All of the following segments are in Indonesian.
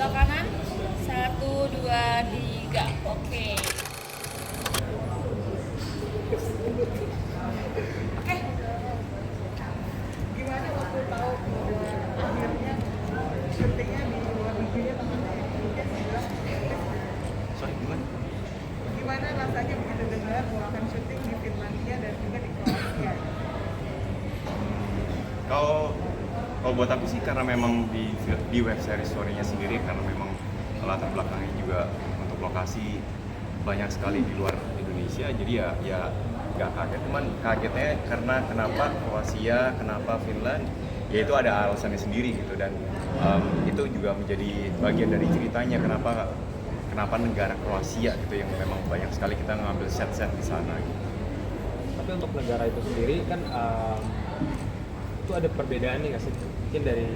sebelah kanan. 1, 2, 3. Oke. Oke. Gimana waktu tahu bahwa akhirnya syutingnya di luar negeri teman-teman mungkin bilang Sorry, gimana? gimana rasanya begitu dengar bahwa akan syuting di Finlandia dan juga di Kroasia? Kalau buat aku sih karena memang di web series story-nya sendiri karena memang latar belakangnya juga untuk lokasi banyak sekali di luar Indonesia, jadi ya nggak kaget, cuman kagetnya karena kenapa Kroasia, kenapa Finland, ya itu ada alasannya sendiri gitu, dan itu juga menjadi bagian dari ceritanya kenapa negara Kroasia gitu yang memang banyak sekali kita ngambil set-set di sana gitu. Tapi untuk negara itu sendiri kan itu ada perbedaan nih nggak sih? Mungkin dari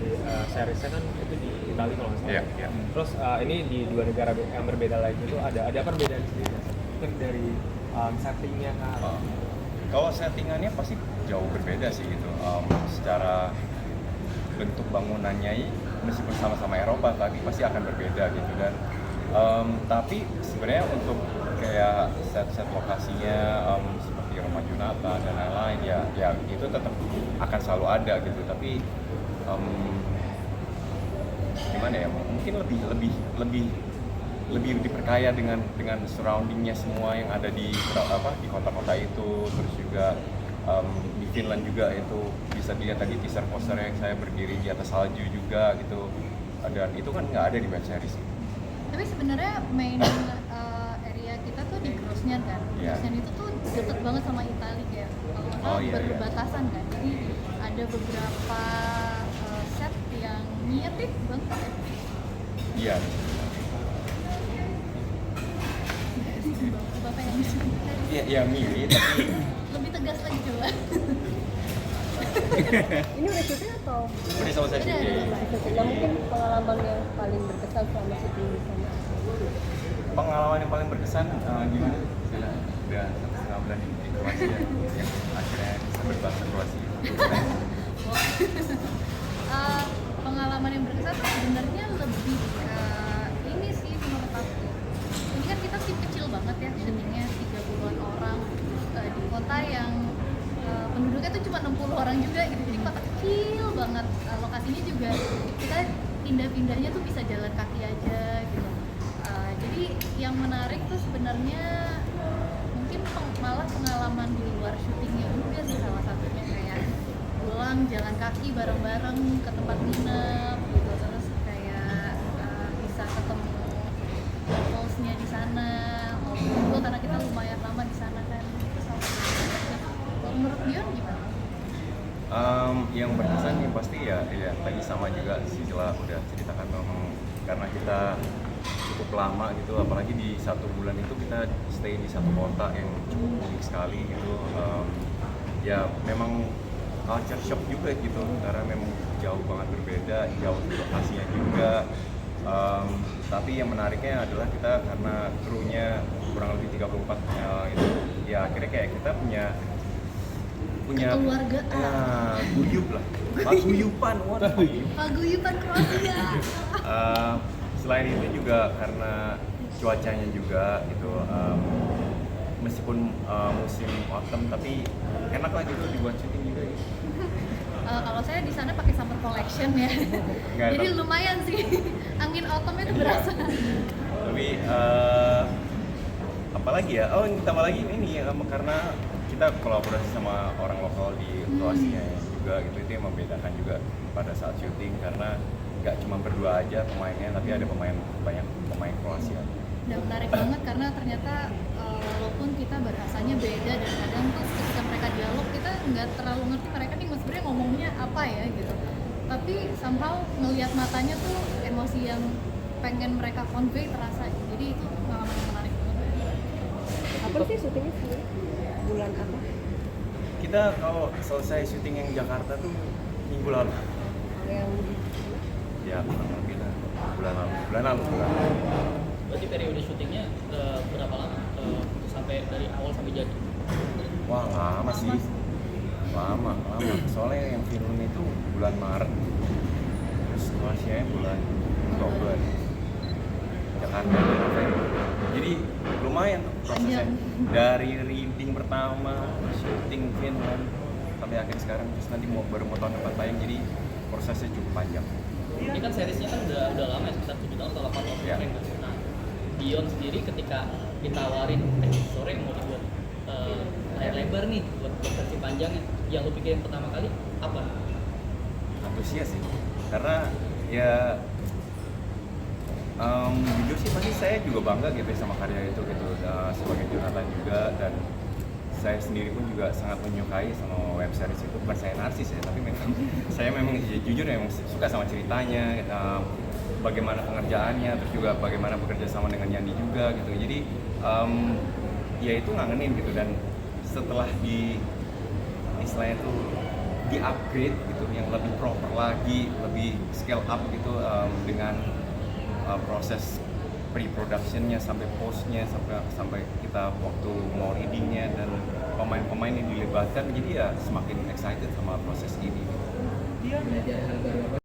seriesnya kan itu di Italia kalau nggak salah. Iya, iya. Terus ini di dua negara yang berbeda lagi itu ada perbedaan sendiri nggak sih? Mungkin dari settingnya kan? Kalau settingannya pasti jauh berbeda sih gitu. Secara bentuk bangunannya meskipun sama-sama Eropa tapi pasti akan berbeda gitu, dan tapi sebenarnya untuk kayak set-set lokasinya seperti rumah Junata dan lain-lain ya itu tetap akan selalu ada gitu, tapi gimana ya, mungkin lebih diperkaya dengan surroundingnya semua yang ada di kota-kota itu. Terus juga di Finland juga itu bisa dilihat tadi teaser posternya yang saya berdiri di atas salju juga gitu, dan itu kan nggak ada di web series. Tapi sebenarnya main area kita tuh di Grosnian kan. Iya. Grosnian itu tuh deket banget sama Italia ya. Kalau nggak salah Iya. berbatasan kan. Jadi ada beberapa set yang mirip banget ya. Iya. Bapak yang bisa Iya mirip tapi lebih tegas lagi coba. Ini udah syuting atau udah selesai Udah, syuting. udah. syuting? Nah, mungkin pengalaman yang paling berkesan selama syuting di sana. Pengalaman yang paling berkesan gimana? Udah 1,5 bulan di Kroasia yang akhirnya bisa berbahasa Kroasia. Pengalaman yang berkesan sebenarnya lebih ini sih menurut aku. Ini kan kita tim kecil banget ya, syutingnya 30-an orang di kota yang penduduknya tuh cuma 60 orang juga gitu. Jadi kota kecil banget. Lokasinya juga kita pindah-pindahnya tuh bisa jalan kaki aja gitu. Jadi yang menarik tuh sebenarnya mungkin malah pengalaman di luar syutingnya juga sih, salah satunya kayak pulang jalan kaki bareng-bareng ke tempat nginep gitu, terus kayak bisa ketemu localsnya di sana, ngobrol karena kita lumayan lama di sana kan. Itu salah satunya. Kalau menurut Dion gimana? Yang berkesan yang pasti ya tadi sama juga Sila udah ceritakan, memang karena kita cukup lama gitu, apalagi di 1 bulan itu kita stay di satu kota yang cukup unik sekali gitu. Ya memang culture shock juga gitu karena memang jauh banget berbeda, jauh di lokasinya juga. Tapi yang menariknya adalah kita karena krunya kurang lebih 34 itu ya akhirnya kayak kita punya kekeluargaan. guyup lah, paguyupan, Paguyuban Kroasia. Selain itu juga karena cuacanya juga gitu, meskipun musim autumn tapi enak lah gitu dibuat syuting juga gitu. Kalau saya di sana pakai summer collection ya. Nggak, Jadi tapi- lumayan sih. Angin autumnnya tuh berasa. Tapi apalagi ya, tambah lagi ini karena kita kolaborasi sama orang lokal di Kroasia juga gitu, itu yang membedakan juga pada saat syuting karena nggak cuma berdua aja pemainnya, tapi ada banyak pemain Kroasia. Dan menarik banget karena ternyata walaupun kita bahasanya beda dan kadang tuh ketika mereka dialog kita nggak terlalu ngerti mereka nih sebenarnya ngomongnya apa ya gitu. Tapi somehow ngelihat matanya tuh emosi yang pengen mereka convey terasa. Jadi itu pengalaman yang menarik banget. Apa sih syutingnya sendiri? Bulan apa? Kita kalau selesai syuting yang Jakarta tuh minggu lalu. Yang Ya kurang lebih lah, bulan lalu. Berarti periode syutingnya berapa lama? Sampai dari awal sampai jadi? Wah lama sih, lama. Soalnya yang film itu bulan Maret, terus Kroasia bulan Oktober. Jakarta dan November. Jadi lumayan tuh prosesnya dari reading pertama, syuting film kan, sampai akhir sekarang, terus nanti baru mau tahun depan tayang, jadi prosesnya cukup panjang. Ini kan seriesnya kan udah lama ya, sekitar 7 tahun atau 8 tahun Ya. kemarin kan. Nah, Beyond sendiri ketika ditawarin, sore mau dibuat layar lebar nih, buat versi panjangnya, yang lu pikirin pertama kali apa? Antusias sih, karena ya jujur sih pasti saya juga bangga gitu ya sama karya itu gitu, sebagai Jonathan juga, dan saya sendiri pun juga sangat menyukai sama web series itu. Bukan saya narsis ya, tapi memang saya memang ya, jujur ya, memang suka sama ceritanya, bagaimana pengerjaannya, terus juga bagaimana bekerja sama dengan Yandi juga gitu. Jadi ya itu ngangenin gitu, dan setelah istilahnya tuh di upgrade gitu, yang lebih proper lagi, lebih scale up gitu, dengan proses pre-productionnya sampai postnya, sampai kita waktu mau readingnya dan pemain-pemain yang dilibatkan, jadi ya semakin excited sama proses ini. Dia belajar hal baru apa